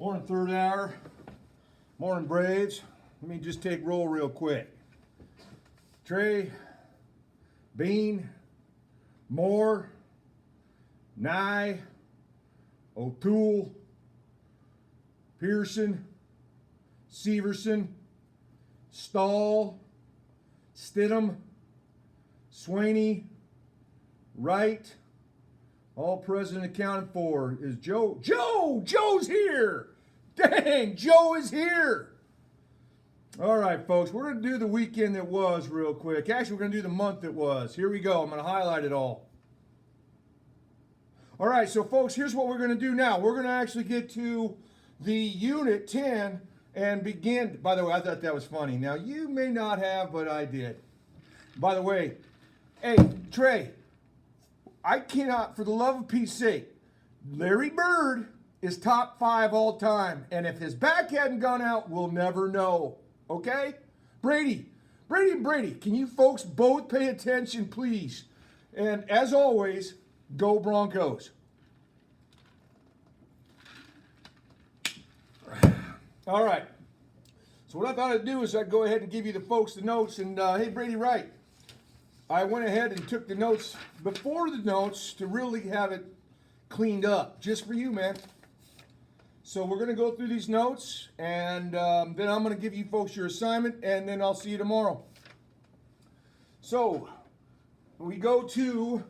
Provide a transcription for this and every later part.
Morning, third hour. Morning, Braves. Let me just take roll real quick. Trey, Bean, Moore, Nye, O'Toole, Pearson, Severson, Stahl, Stidham, Swaney, Wright. All present accounted for. Is Joe. Joe's here. Dang, Joe is here. All right, folks, we're going to do the weekend that was real quick. Actually, we're going to do the month that was. Here we go. I'm going to highlight it all. All right, so folks, here's what we're going to do now. We're going to actually get to the Unit 10 and begin. By the way, I thought that was funny. Now, you may not have, but I did. By the way, hey, Trey, I cannot, for the love of Pete's sake, Larry Bird is top 5 all time. And if his back hadn't gone out, we'll never know. Okay? Brady, can you folks both pay attention, please? And as always, go Broncos. All right. So what I thought I'd do is I'd go ahead and give you the folks the notes. And hey, Brady Wright, I went ahead and took the notes before the notes to really have it cleaned up, just for you, man. So we're going to go through these notes, and then I'm going to give you folks your assignment, and then I'll see you tomorrow. So we go to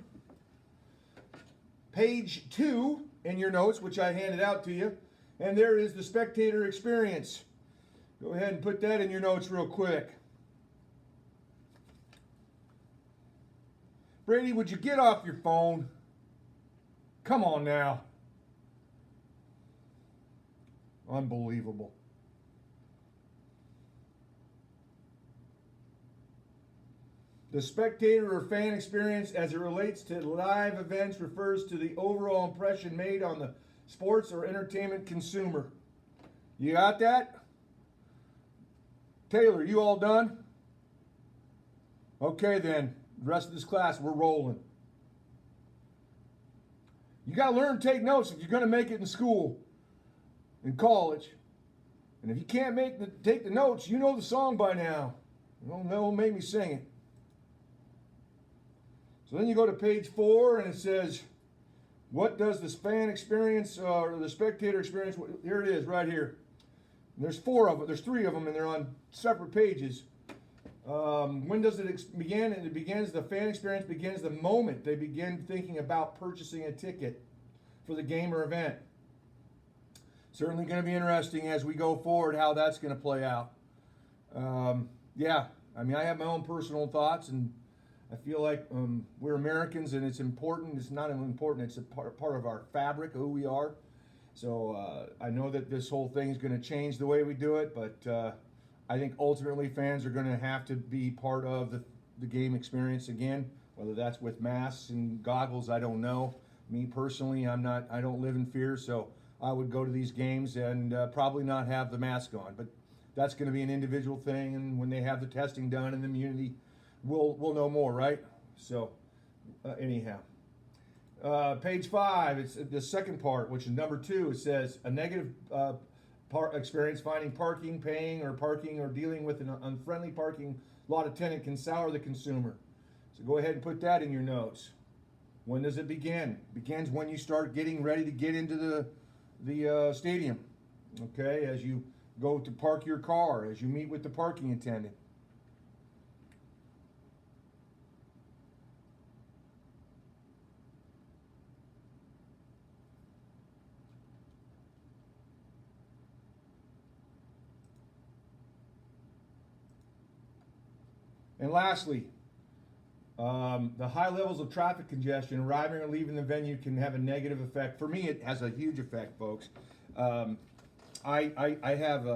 page 2 in your notes, which I handed out to you, and there is the spectator experience. Go ahead and put that in your notes real quick. Brady, would you get off your phone? Come on now. Unbelievable. The spectator or fan experience as it relates to live events refers to the overall impression made on the sports or entertainment consumer. You got that? Taylor, you all done? Okay then. The rest of this class, we're rolling. You got to learn to take notes if you're going to make it in school, in college. And if you can't take the notes, you know the song by now. Don't make me sing it. So then you go to page 4, and it says, what does the fan experience or the spectator experience? Here it is, right here. And there's 4 of them. There's 3 of them, and they're on separate pages. When does it begin? And it begins, the fan experience begins the moment they begin thinking about purchasing a ticket for the game or event. Certainly going to be interesting as we go forward how that's going to play out. Yeah, I mean, I have my own personal thoughts, and I feel like we're Americans, and it's important. It's not important. It's a part of our fabric of who we are. So I know that this whole thing is going to change the way we do it, but I think ultimately fans are going to have to be part of the game experience again, whether that's with masks and goggles, I don't know. Me personally, I don't live in fear, so I would go to these games and probably not have the mask on. But that's going to be an individual thing, and when they have the testing done in the community, we'll know more, right? So anyhow. Page 5, it's the second part, which is number 2. It says a negative experience finding parking, paying, or dealing with an unfriendly parking lot attendant can sour the consumer. So go ahead and put that in your notes. When does it begin? It begins when you start getting ready to get into the stadium. Okay, as you go to park your car, as you meet with the parking attendant. And lastly, the high levels of traffic congestion arriving or leaving the venue can have a negative effect. For me, it has a huge effect, folks. I have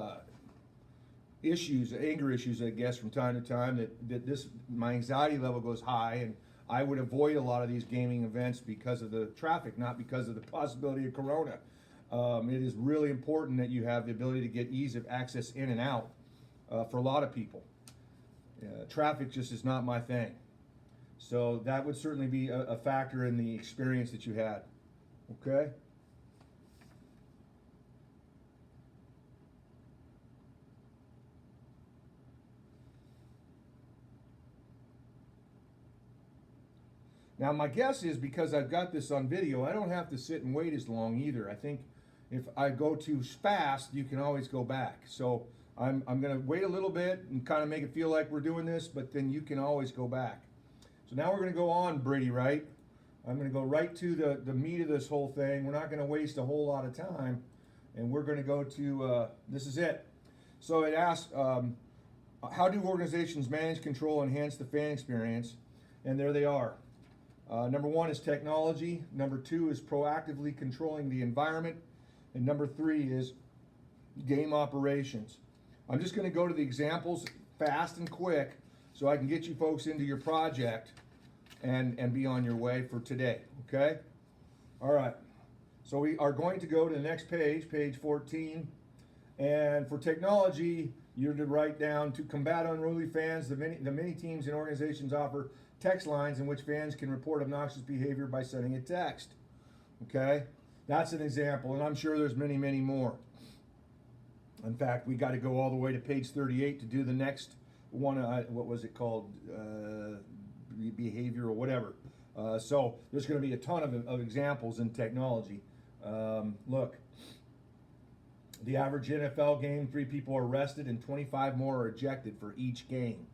anger issues, I guess, from time to time that my anxiety level goes high, and I would avoid a lot of these gaming events because of the traffic, not because of the possibility of corona. It is really important that you have the ability to get ease of access in and out for a lot of people. Traffic just is not my thing. So that would certainly be a factor in the experience that you had. Okay? Now my guess is because I've got this on video, I don't have to sit and wait as long either. I think if I go too fast, you can always go back. So I'm gonna wait a little bit and kind of make it feel like we're doing this, but then you can always go back. So now we're gonna go on, Brady, right? I'm gonna go right to the meat of this whole thing. We're not gonna waste a whole lot of time, and we're gonna go to, this is it. So it asks, how do organizations manage, control, enhance the fan experience? And there they are. Number one is technology. Number two is proactively controlling the environment. And number three is game operations. I'm just going to go to the examples fast and quick so I can get you folks into your project and be on your way for today, okay? All right. So we are going to go to the next page, page 14. And for technology, you're to write down to combat unruly fans. The many teams and organizations offer text lines in which fans can report obnoxious behavior by sending a text. Okay, that's an example, and I'm sure there's many, many more. In fact, we got to go all the way to page 38 to do the next one. What was it called? Behavior or whatever. So there's going to be a ton of examples in technology. Look. The average NFL game, 3 people are arrested and 25 more are ejected for each game.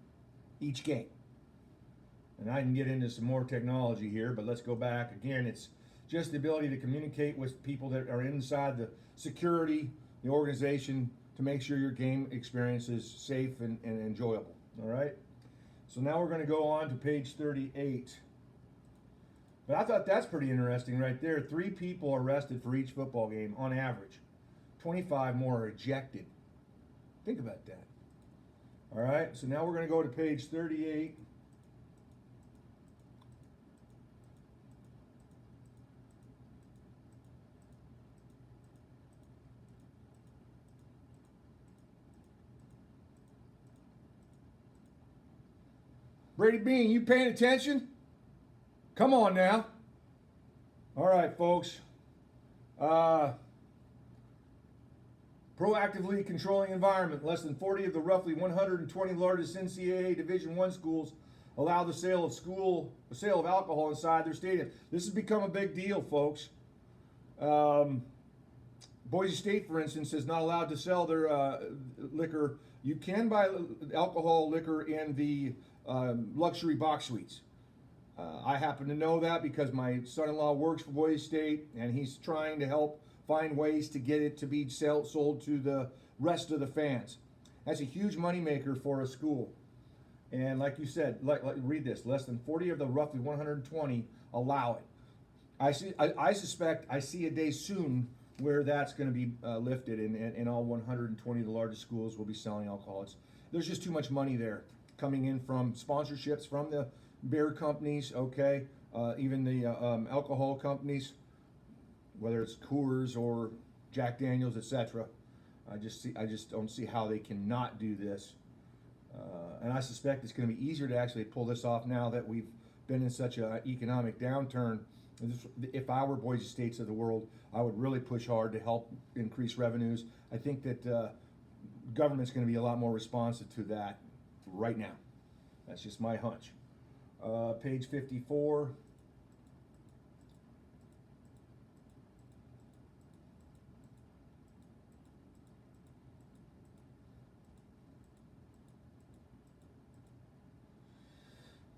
Each game. And I can get into some more technology here, but let's go back. Again, it's just the ability to communicate with people that are inside the security, the organization, to make sure your game experience is safe and enjoyable. All right? So now we're going to go on to page 38. But I thought that's pretty interesting right there. 3 people arrested for each football game on average. 25 more are ejected. Think about that. All right, so now we're going to go to page 38. Brady Bean, you paying attention? Come on now. All right, folks. Proactively controlling environment. Less than 40 of the roughly 120 largest NCAA Division I schools allow the sale of alcohol inside their stadium. This has become a big deal, folks. Boise State, for instance, is not allowed to sell their liquor. You can buy alcohol liquor in the luxury box suites. I happen to know that because my son-in-law works for Boise State, and he's trying to help find ways to get it to be sold to the rest of the fans. That's a huge moneymaker for a school. And like you said, read this, less than 40 of the roughly 120 allow it. I suspect I see a day soon where that's going to be lifted, and all 120 of the largest schools will be selling alcohol. There's just too much money there coming in from sponsorships from the beer companies, okay, even the alcohol companies, whether it's Coors or Jack Daniels, etc. I just don't see how they cannot do this. And I suspect it's going to be easier to actually pull this off now that we've been in such an economic downturn. If I were Boise States of the world, I would really push hard to help increase revenues. I think that government's going to be a lot more responsive to that right now. That's just my hunch. Page 54.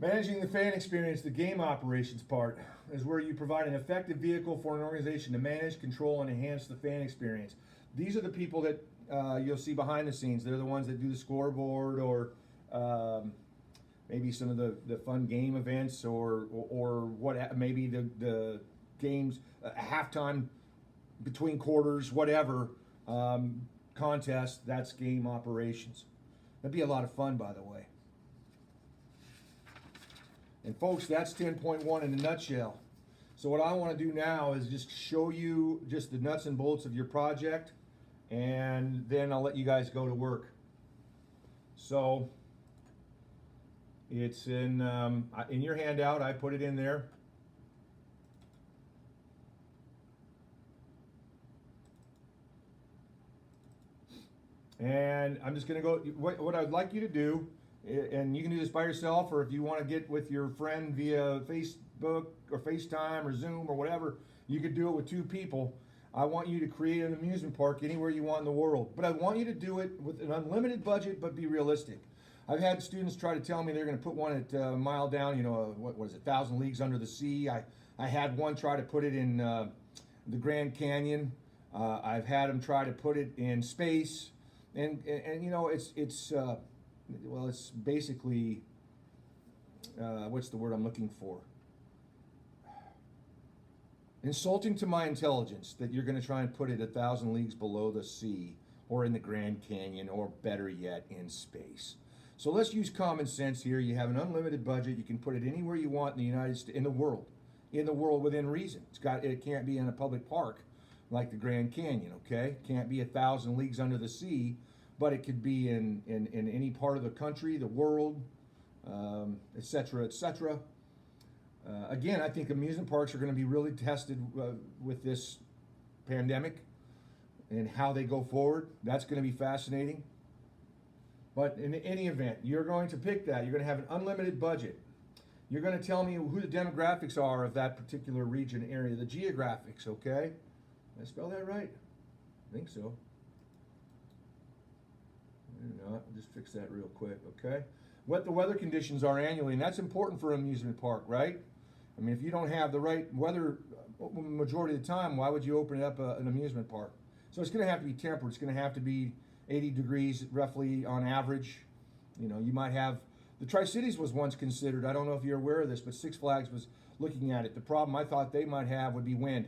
Managing the fan experience, the game operations part, is where you provide an effective vehicle for an organization to manage, control, and enhance the fan experience. These are the people that you'll see behind the scenes. They're the ones that do the scoreboard, or maybe some of the fun game events, or what, maybe the games, halftime, between quarters, whatever, contest. That's game operations. That'd be a lot of fun, by the way. And folks, that's 10.1 in a nutshell. So what I want to do now is just show you just the nuts and bolts of your project, and then I'll let you guys go to work. So it's in your handout. I put it in there. And I'm just going to go, what I'd like you to do, and you can do this by yourself, or if you want to get with your friend via Facebook or FaceTime or Zoom or whatever. You could do it with 2 people. I want you to create an amusement park anywhere you want in the world. But I want you to do it with an unlimited budget, but be realistic. I've had students try to tell me they're going to put one at a mile down, what is it, 1,000 Leagues Under the Sea. I had one try to put it in the Grand Canyon. I've had them try to put it in space. And it's basically, what's the word I'm looking for? Insulting to my intelligence that you're going to try and put it 1,000 leagues below the sea or in the Grand Canyon or better yet in space. So let's use common sense here. You have an unlimited budget. You can put it anywhere you want in the United States, in the world within reason. It can't be in a public park like the Grand Canyon, okay? Can't be 1,000 leagues under the sea, but it could be in any part of the country, the world, et cetera, et cetera. Again, I think amusement parks are going to be really tested with this pandemic and how they go forward. That's going to be fascinating. But in any event, you're going to pick that. You're going to have an unlimited budget. You're going to tell me who the demographics are of that particular region area, the geographics, okay? Did I spell that right? I think so. I'll just fix that real quick, okay? What the weather conditions are annually, and that's important for an amusement park, right? I mean, if you don't have the right weather majority of the time, why would you open up an amusement park? So it's going to have to be tempered. It's going to have to be 80 degrees roughly on average. You might have, the Tri-Cities was once considered, I don't know if you're aware of this, but Six Flags was looking at it. The problem I thought they might have would be wind.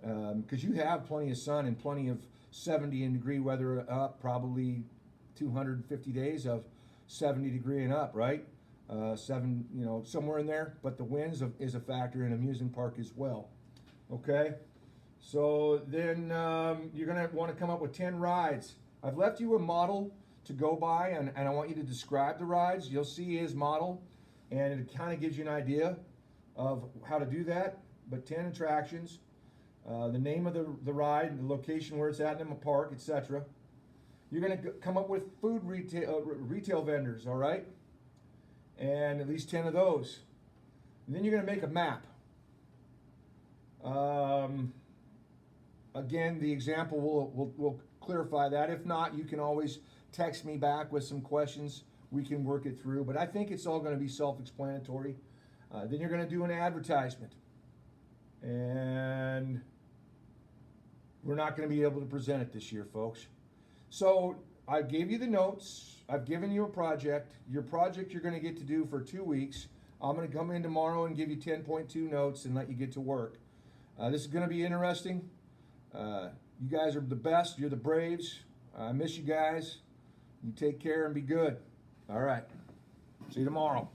Because you have plenty of sun and plenty of 70 degree weather up, probably 250 days of 70 degree and up, right? Somewhere in there. But the winds is a factor in amusement park as well. Okay? So then you're going to want to come up with 10 rides. I've left you a model to go by, and I want you to describe the rides. You'll see his model, and it kind of gives you an idea of how to do that. But 10 attractions, the name of the ride, the location where it's at in the park, etc. You're going to come up with food retail vendors, all right? And at least 10 of those. And then you're going to make a map. Again, the example will clarify that. If not, you can always text me back with some questions. We can work it through. But I think it's all going to be self-explanatory. Then you're going to do an advertisement. And we're not going to be able to present it this year, folks. So I gave you the notes. I've given you a project. Your project you're going to get to do for 2 weeks. I'm going to come in tomorrow and give you 10.2 notes and let you get to work. This is going to be interesting. You guys are the best. You're the Braves. I miss you guys. You take care and be good. All right. See you tomorrow.